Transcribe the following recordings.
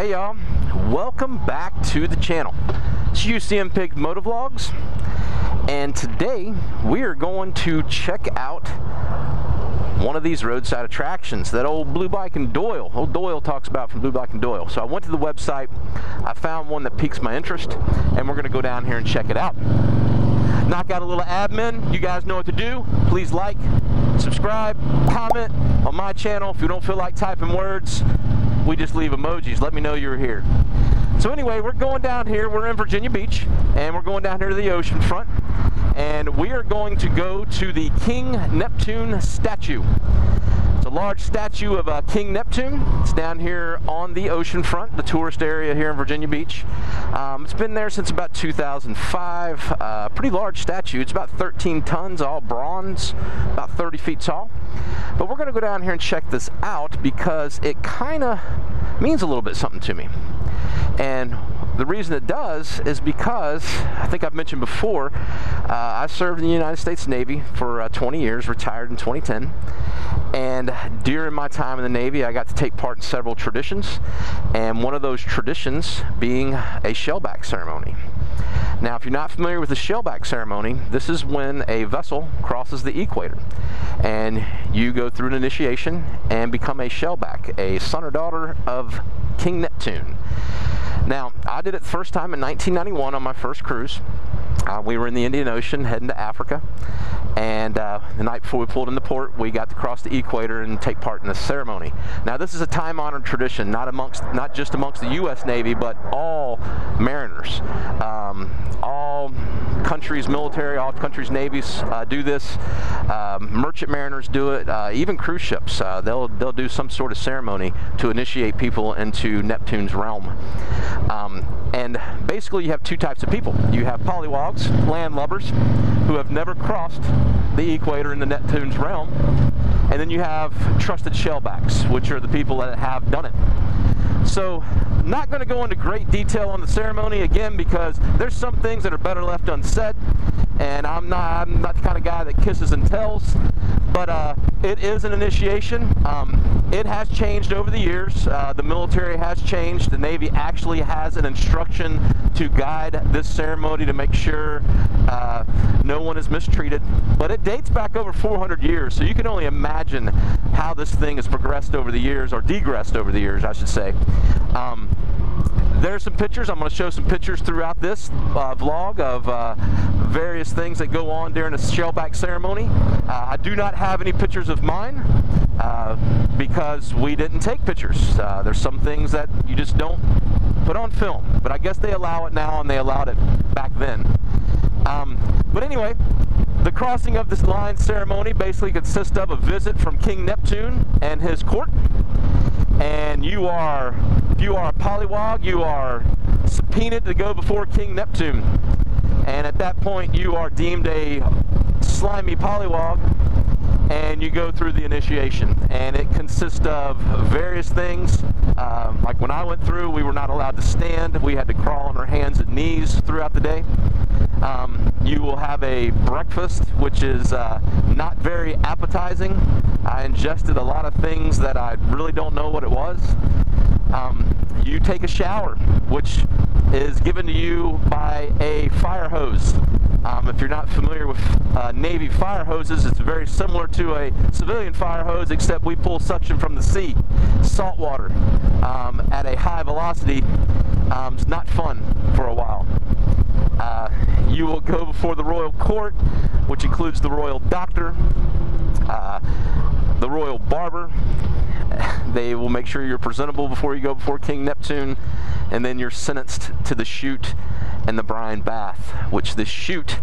Hey y'all, welcome back to the channel. It's UCM Pig Motovlogs, and today we are going to check out one of these roadside attractions that old Blue Bike and Doyle, old Doyle talks about from Blue Bike and Doyle. So I went to the website, I found one that piques my interest, and we're going to go down here and check it out. Knock out a little admin. You guys know what to do. Please like, subscribe, comment on my channel. If you don't feel like typing words, we just leave emojis. Let me know you're here. So anyway, we're going down here. We're in Virginia Beach, and we're going down here to the ocean front, and we are going to go to the King Neptune statue. It's a large statue of King Neptune. It's down here on the ocean front, the tourist area here in Virginia Beach. It's been there since about 2005. Pretty large statue. It's about 13 tons, all bronze, about 30 feet tall. But we're going to go down here and check this out because it kind of means a little bit something to me. And the reason it does is because, I think I've mentioned before, I served in the United States Navy for 20 years, retired in 2010. And during my time in the Navy, I got to take part in several traditions, and one of those traditions being a shellback ceremony. Now, if you're not familiar with the shellback ceremony, this is when a vessel crosses the equator, and you go through an initiation and become a shellback, a son or daughter of King Neptune. Now, I did it the first time in 1991 on my first cruise. We were in the Indian Ocean heading to Africa, and the night before we pulled into port, we got to cross the equator and take part in this ceremony. Now, this is a time-honored tradition, not just amongst the U.S. Navy, but all mariners. All countries' military, all countries' navies do this. Merchant mariners do it. Even cruise ships, they'll do some sort of ceremony to initiate people into Neptune's realm. And basically, you have two types of people. You have polywogs, landlubbers, who have never crossed the equator into Neptune's realm, and then you have trusted shellbacks, which are the people that have done it. So, not going to go into great detail on the ceremony again because there's some things that are better left unsaid, and I'm not the kind of guy that kisses and tells, but it is an initiation. It has changed over the years. The military has changed. The Navy actually has an instruction to guide this ceremony to make sure no one is mistreated, but it dates back over 400 years, so you can only imagine how this thing has progressed over the years, or degressed over the years, I should say. There's some pictures. I'm going to show some pictures throughout this vlog of various things that go on during a shellback ceremony. I do not have any pictures of mine because we didn't take pictures. There's some things that you just don't put on film, but I guess they allow it now, and they allowed it back then. But anyway, the crossing of this line ceremony basically consists of a visit from King Neptune and his court. And if you are a polywog, you are subpoenaed to go before King Neptune. And at that point, you are deemed a slimy polywog, and you go through the initiation. And it consists of various things. Like when I went through, we were not allowed to stand. We had to crawl on our hands and knees throughout the day. You will have a breakfast, which is not very appetizing. I ingested a lot of things that I really don't know what it was. You take a shower, which is given to you by a fire hose. If you're not familiar with Navy fire hoses, it's very similar to a civilian fire hose, except we pull suction from the sea, salt water, at a high velocity. It's not fun for a while. You will go before the royal court, which includes the royal doctor, the royal barber. They will make sure you're presentable before you go before King Neptune, and then you're sentenced to the chute and the brine bath, which the chute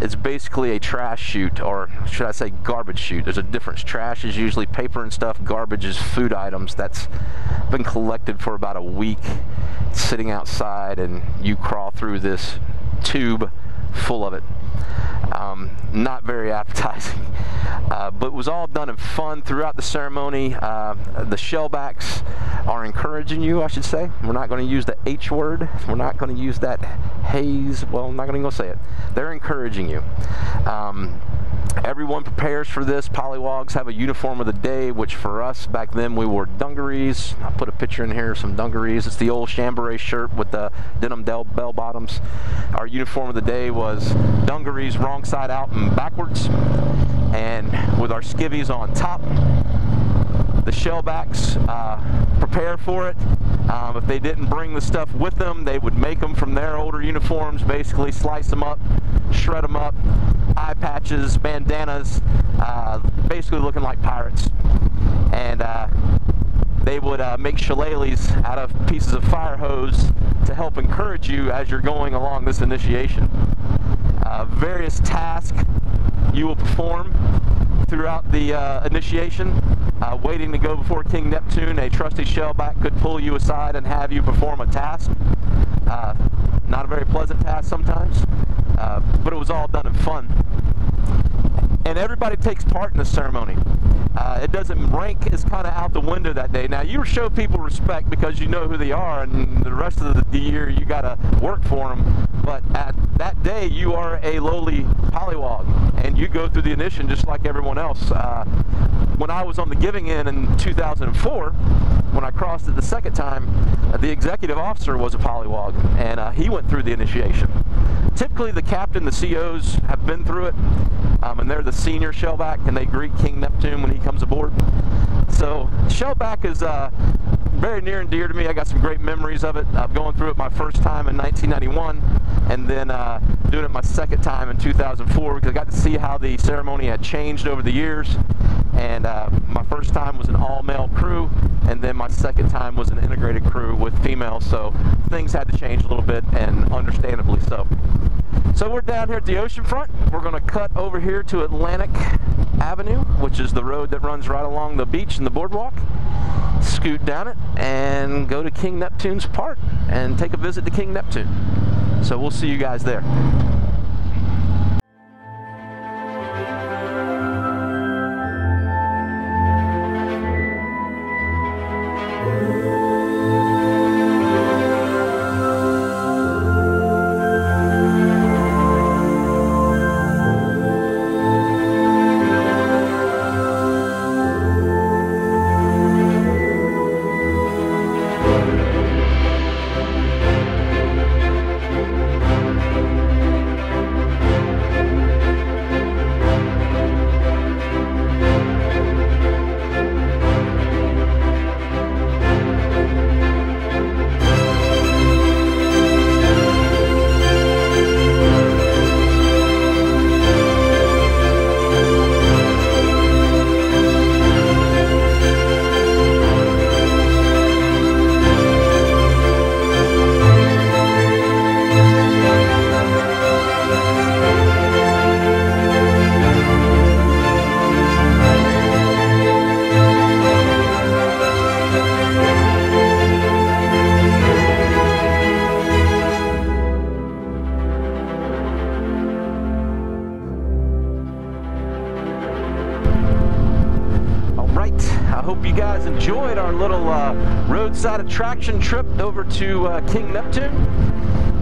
is basically a trash chute, or should I say garbage chute. There's a difference. Trash is usually paper and stuff. Garbage is food items that's been collected for about a week, sitting outside, and you crawl through this tube full of it. Not very appetizing, but it was all done in fun throughout the ceremony. The shellbacks are encouraging you, I should say. We're not going to use the H word. We're not going to use that haze. Well, I'm not going to go say it. They're encouraging you. Everyone prepares for this. Polywogs have a uniform of the day, which for us back then we wore dungarees. I'll put a picture in here of some dungarees. It's the old chambray shirt with the denim bell bottoms. Our uniform of the day was dungarees wrong side out and backwards, and with our skivvies on top. The shellbacks prepare for it. If they didn't bring the stuff with them, they would make them from their older uniforms, basically slice them up, shred them up, eye patches, bandanas, basically looking like pirates. And they would make shillelaghs out of pieces of fire hose to help encourage you as you're going along this initiation. Various tasks you will perform throughout the initiation. Waiting to go before King Neptune, a trusty shellback could pull you aside and have you perform a task. Not a very pleasant task sometimes, but it was all done in fun. And everybody takes part in the ceremony. It doesn't rank is kind of out the window that day. Now you show people respect because you know who they are, and the rest of the year you gotta work for them. But at that day you are a lowly polywog, and you go through the initiation just like everyone else. When I was on the giving end in 2004, when I crossed it the second time, the executive officer was a polywog, and he went through the initiation. Typically the captain, the COs have been through it, and they're the senior shellback, and they greet King Neptune when he comes aboard. So shellback is very near and dear to me. I got some great memories of it. Going through it my first time in 1991, and then doing it my second time in 2004, because I got to see how the ceremony had changed over the years. And my first time was an all-male crew, and then my second time was an integrated crew with females, so things had to change a little bit, and understandably so. So we're down here at the ocean front. We're going to cut over here to Atlantic Avenue, which is the road that runs right along the beach and the boardwalk. Scoot down it and go to King Neptune's part and take a visit to King Neptune. So we'll see you guys there. I hope you guys enjoyed our little roadside attraction trip over to King Neptune.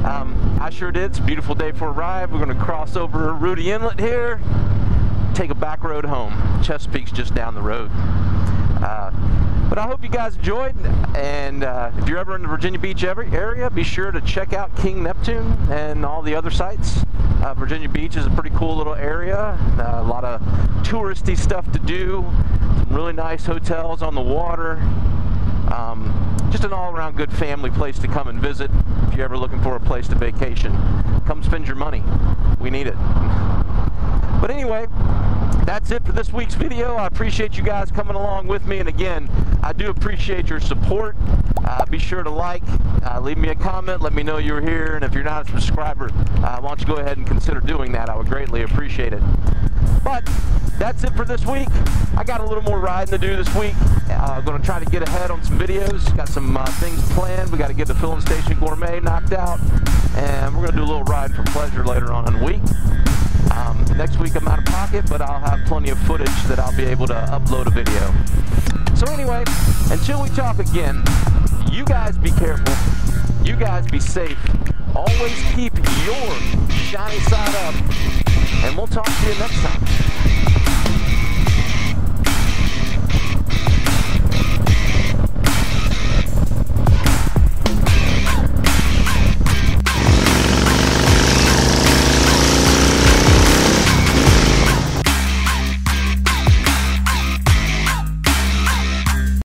I sure did. It's a beautiful day for a ride. We're going to cross over Rudy Inlet here, take a back road home. Chesapeake's just down the road. But I hope you guys enjoyed, and if you're ever in the Virginia Beach area, be sure to check out King Neptune and all the other sites. Virginia Beach is a pretty cool little area, a lot of touristy stuff to do, some really nice hotels on the water, just an all-around good family place to come and visit if you're ever looking for a place to vacation. Come spend your money, we need it. But anyway, that's it for this week's video. I appreciate you guys coming along with me, and again, I do appreciate your support. Be sure to like, leave me a comment, let me know you're here, and if you're not a subscriber, why don't you go ahead and consider doing that. I would greatly appreciate it. But that's it for this week. I got a little more riding to do this week. I'm going to try to get ahead on some videos. Got some things planned. We got to get the Filling Station Gourmet knocked out, and we're going to do a little ride for pleasure later on in the week. Next week I'm out of pocket, but I'll have plenty of footage that I'll be able to upload a video. So anyway, until we talk again, you guys be careful, you guys be safe, always keep your shiny side up, and we'll talk to you next time.